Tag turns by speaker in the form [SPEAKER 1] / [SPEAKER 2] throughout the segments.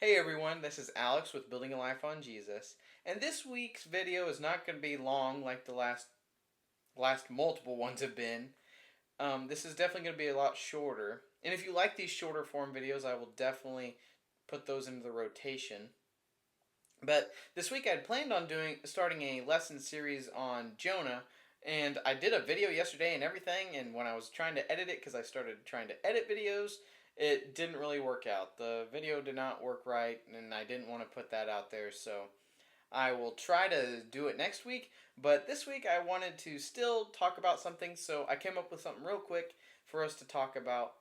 [SPEAKER 1] Hey everyone, this is Alex with Building a Life on Jesus, and this week's video is not going to be long like the last multiple ones have been. This is definitely going to be a lot shorter, and if you like these shorter form videos, I will definitely put those into the rotation. But this week I'd planned on starting a lesson series on Jonah, and I did a video yesterday and everything, and when I was trying to edit it, because I started trying to edit videos, it didn't really work out. The video did not work right, and I didn't want to put that out there, so I will try to do it next week. But this week I wanted to still talk about something, so I came up with something real quick for us to talk about,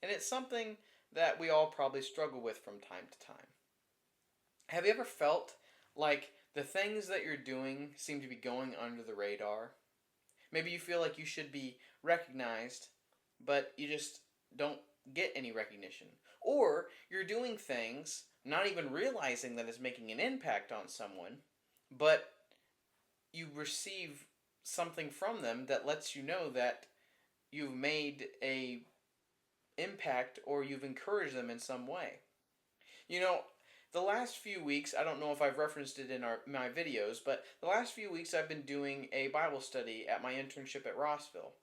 [SPEAKER 1] and it's something that we all probably struggle with from time to time. Have you ever felt like the things that you're doing seem to be going under the radar? Maybe you feel like you should be recognized, but you just don't get any recognition. Or you're doing things not even realizing that it's making an impact on someone, but you receive something from them that lets you know that you've made a impact or you've encouraged them in some way. You know, the last few weeks, I don't know if I've referenced it in my videos, but the last few weeks I've been doing a Bible study at my internship at Rossville.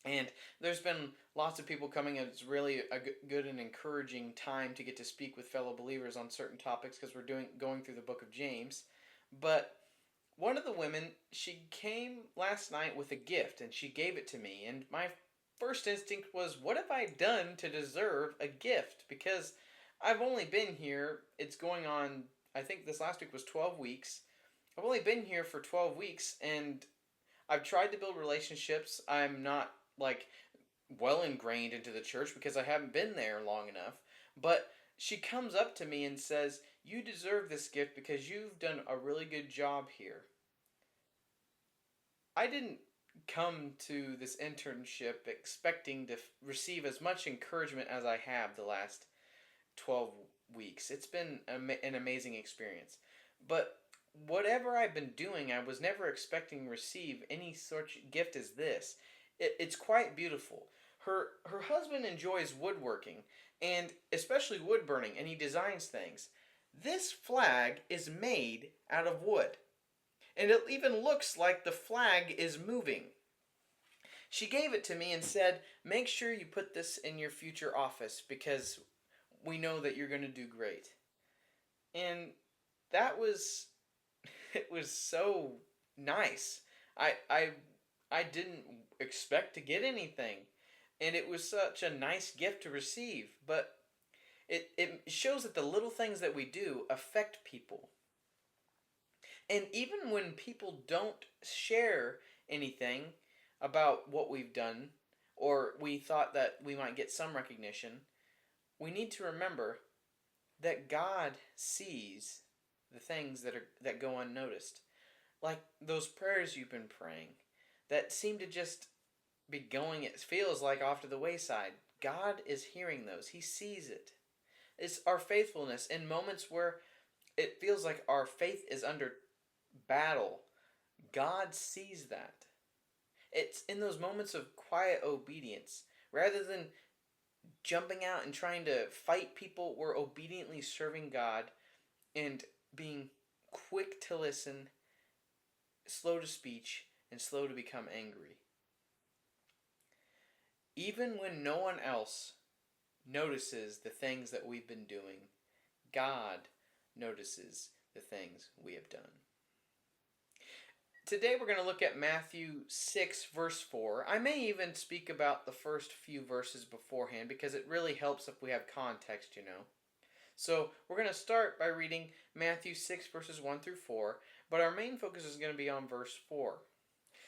[SPEAKER 1] And there's been lots of people coming, and it's really a good and encouraging time to get to speak with fellow believers on certain topics because we're going through the book of James. But one of the women, she came last night with a gift, and she gave it to me. And my first instinct was, what have I done to deserve a gift? Because I've only been here, it's going on, I think this last week was 12 weeks. I've only been here for 12 weeks, and I've tried to build relationships. I'm not like well ingrained into the church because I haven't been there long enough. But she comes up to me and says, "You deserve this gift because you've done a really good job here." I didn't come to this internship expecting to receive as much encouragement as I have the last 12 weeks. It's been an amazing experience. But whatever I've been doing, I was never expecting to receive any such gift as this. It's quite beautiful. Her husband enjoys woodworking and especially wood burning, and he designs things. This flag is made out of wood, and it even looks like the flag is moving. She gave it to me and said, "Make sure you put this in your future office because we know that you're going to do great." And that was it was so nice. I I I didn't expect to get anything, and it was such a nice gift to receive, but it shows that the little things that we do affect people. And even when people don't share anything about what we've done, or we thought that we might get some recognition, we need to remember that God sees the things that go unnoticed. Like those prayers you've been praying that seem to just be going, it feels like, off to the wayside. God is hearing those. He sees it. It's our faithfulness in moments where it feels like our faith is under battle. God sees that. It's in those moments of quiet obedience. Rather than jumping out and trying to fight people, we're obediently serving God and being quick to listen, slow to speech, and slow to become angry. Even when no one else notices the things that we've been doing, God notices the things we have done. Today we're going to look at Matthew 6, verse 4. I may even speak about the first few verses beforehand because it really helps if we have context, you know. So we're going to start by reading Matthew 6, verses 1 through 4, but our main focus is going to be on verse 4.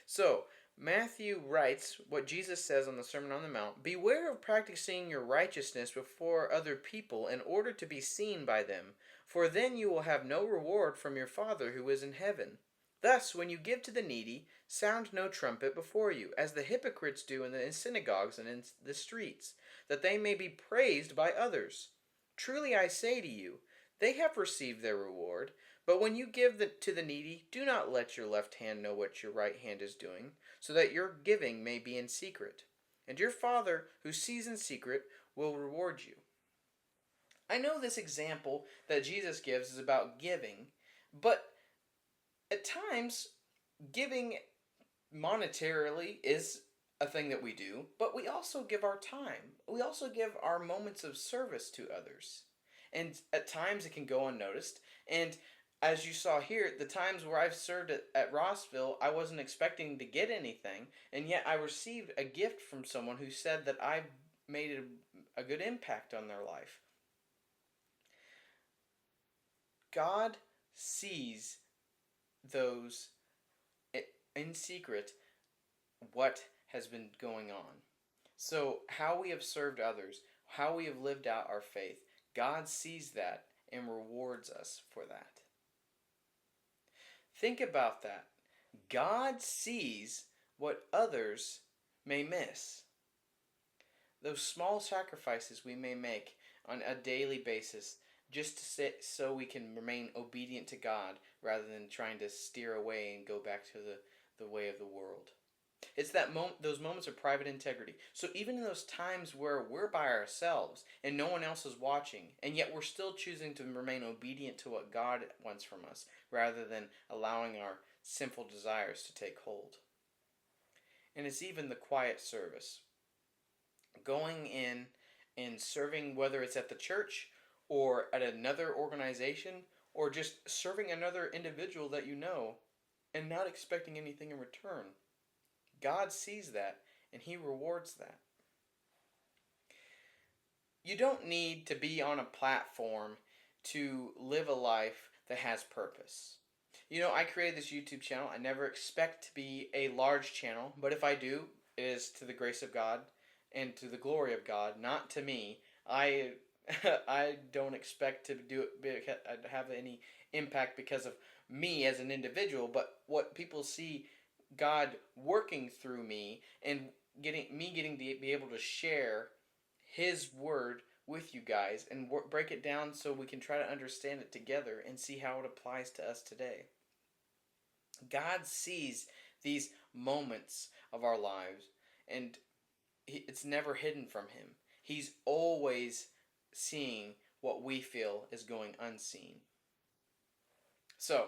[SPEAKER 1] So, Matthew writes what Jesus says on the Sermon on the Mount: "Beware of practicing your righteousness before other people in order to be seen by them, for then you will have no reward from your Father who is in heaven. Thus, when you give to the needy, sound no trumpet before you, as the hypocrites do in the synagogues and in the streets, that they may be praised by others. Truly I say to you, they have received their reward. But when you give to the needy, do not let your left hand know what your right hand is doing, so that your giving may be in secret. And your Father, who sees in secret, will reward you." I know this example that Jesus gives is about giving, but at times, giving monetarily is a thing that we do, but we also give our time. We also give our moments of service to others. And at times it can go unnoticed. And as you saw here, the times where I've served at Rossville, I wasn't expecting to get anything, and yet I received a gift from someone who said that I made a good impact on their life. God sees those in secret what has been going on. So, how we have served others, how we have lived out our faith, God sees that and rewards us for that. Think about that. God sees what others may miss. Those small sacrifices we may make on a daily basis just to sit so we can remain obedient to God rather than trying to steer away and go back to the way of the world. It's those moments of private integrity. So even in those times where we're by ourselves and no one else is watching, and yet we're still choosing to remain obedient to what God wants from us, rather than allowing our sinful desires to take hold. And it's even the quiet service. Going in and serving, whether it's at the church or at another organization or just serving another individual that you know and not expecting anything in return. God sees that and He rewards that. You don't need to be on a platform to live a life that has purpose. You know, I created this YouTube channel. I never expect to be a large channel, but if I do, it is to the grace of God and to the glory of God, not to me. I I don't expect to have any impact because of me as an individual, but what people see God working through me and getting to be able to share His word with you guys and break it down so we can try to understand it together and see how it applies to us today. God sees these moments of our lives, and it's never hidden from Him. He's always seeing what we feel is going unseen. So,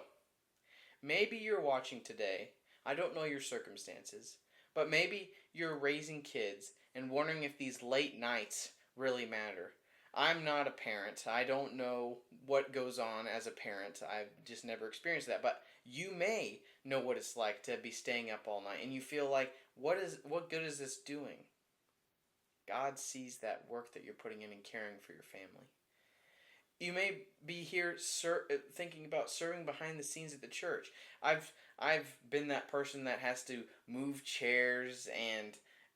[SPEAKER 1] maybe you're watching today. I don't know your circumstances, but maybe you're raising kids and wondering if these late nights really matter. I'm not a parent. I don't know what goes on as a parent. I've just never experienced that. But you may know what it's like to be staying up all night and you feel like what good is this doing? God sees that work that you're putting in and caring for your family. You may be here thinking about serving behind the scenes at the church. I've been that person that has to move chairs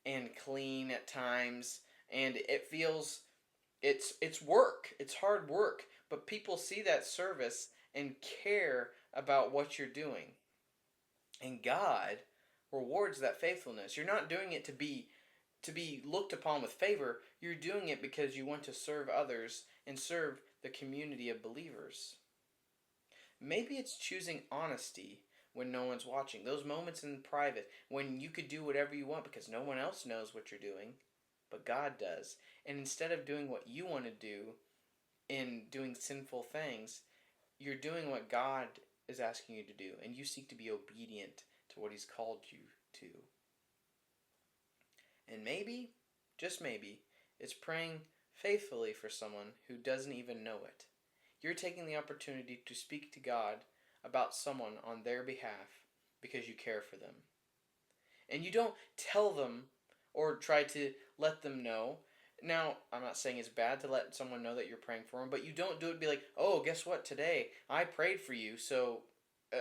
[SPEAKER 1] and clean at times, and it feels it's work. It's hard work, but people see that service and care about what you're doing. And God rewards that faithfulness. You're not doing it to be looked upon with favor. You're doing it because you want to serve others and serve the community of believers. Maybe it's choosing honesty when no one's watching. Those moments in private when you could do whatever you want because no one else knows what you're doing, but God does. And instead of doing what you want to do in doing sinful things, you're doing what God is asking you to do, and you seek to be obedient to what He's called you to. And maybe, just maybe, it's praying faithfully for someone who doesn't even know it. You're taking the opportunity to speak to God about someone on their behalf because you care for them. And you don't tell them or try to let them know. Now, I'm not saying it's bad to let someone know that you're praying for them, but you don't do it be like, oh, guess what, today I prayed for you, so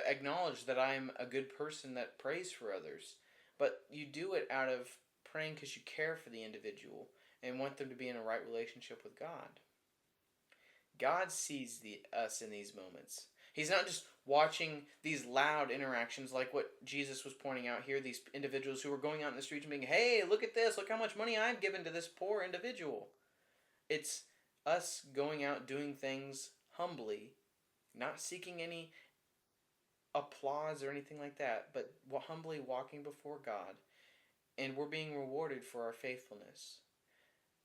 [SPEAKER 1] acknowledge that I'm a good person that prays for others. But you do it out of praying because you care for the individual and want them to be in a right relationship with God. God sees us in these moments. He's not just watching these loud interactions like what Jesus was pointing out here, these individuals who were going out in the streets and being, hey, look at this, look how much money I've given to this poor individual. It's us going out doing things humbly, not seeking any applause or anything like that, but humbly walking before God, and we're being rewarded for our faithfulness.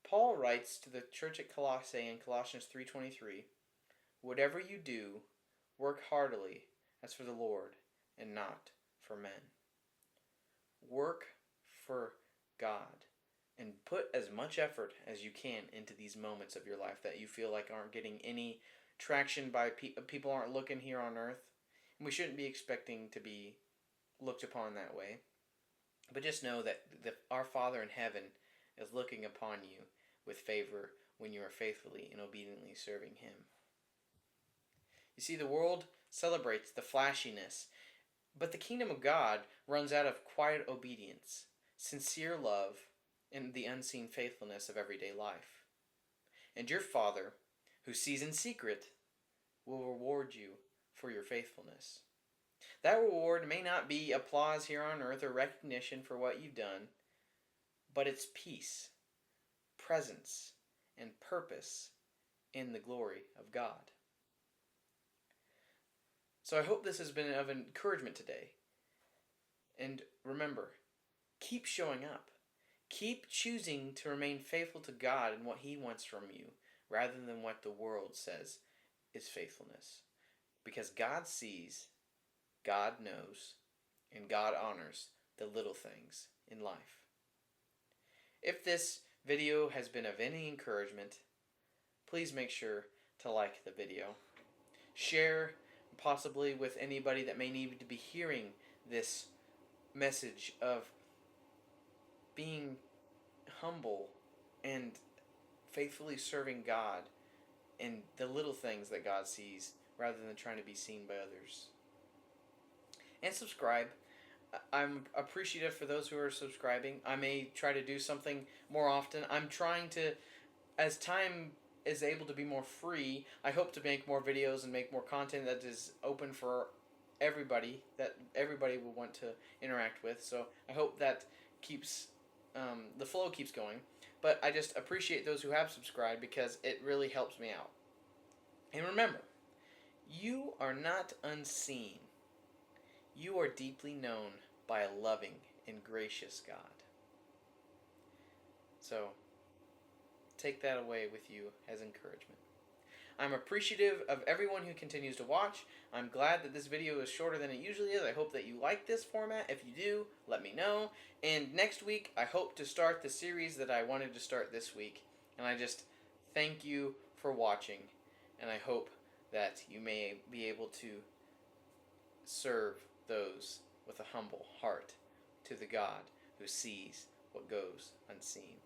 [SPEAKER 1] Paul writes to the church at Colossae in Colossians 3:23, "Whatever you do, work heartily as for the Lord and not for men." Work for God and put as much effort as you can into these moments of your life that you feel like aren't getting any traction by people aren't looking here on earth. And we shouldn't be expecting to be looked upon that way. But just know that our Father in heaven is looking upon you with favor when you are faithfully and obediently serving Him. You see, the world celebrates the flashiness, but the kingdom of God runs out of quiet obedience, sincere love, and the unseen faithfulness of everyday life. And your Father, who sees in secret, will reward you for your faithfulness. That reward may not be applause here on earth or recognition for what you've done, but it's peace, presence, and purpose in the glory of God. So I hope this has been of encouragement today. And remember, keep showing up. Keep choosing to remain faithful to God and what He wants from you, rather than what the world says is faithfulness. Because God sees, God knows, and God honors the little things in life. If this video has been of any encouragement, please make sure to like the video. Share possibly with anybody that may need to be hearing this message of being humble and faithfully serving God in the little things that God sees rather than trying to be seen by others. And subscribe. I'm appreciative for those who are subscribing. I may try to do something more often. I'm trying to, as time is able to be more free, I hope to make more videos and make more content that is open for everybody, that everybody will want to interact with. So I hope that keeps the flow keeps going. But I just appreciate those who have subscribed because it really helps me out. And remember, you are not unseen. You are deeply known by a loving and gracious God. So take that away with you as encouragement. I'm appreciative of everyone who continues to watch. I'm glad that this video is shorter than it usually is. I hope that you like this format. If you do, let me know. And next week, I hope to start the series that I wanted to start this week. And I just thank you for watching. And I hope that you may be able to serve those with a humble heart to the God who sees what goes unseen.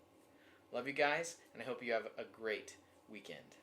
[SPEAKER 1] Love you guys, and I hope you have a great weekend.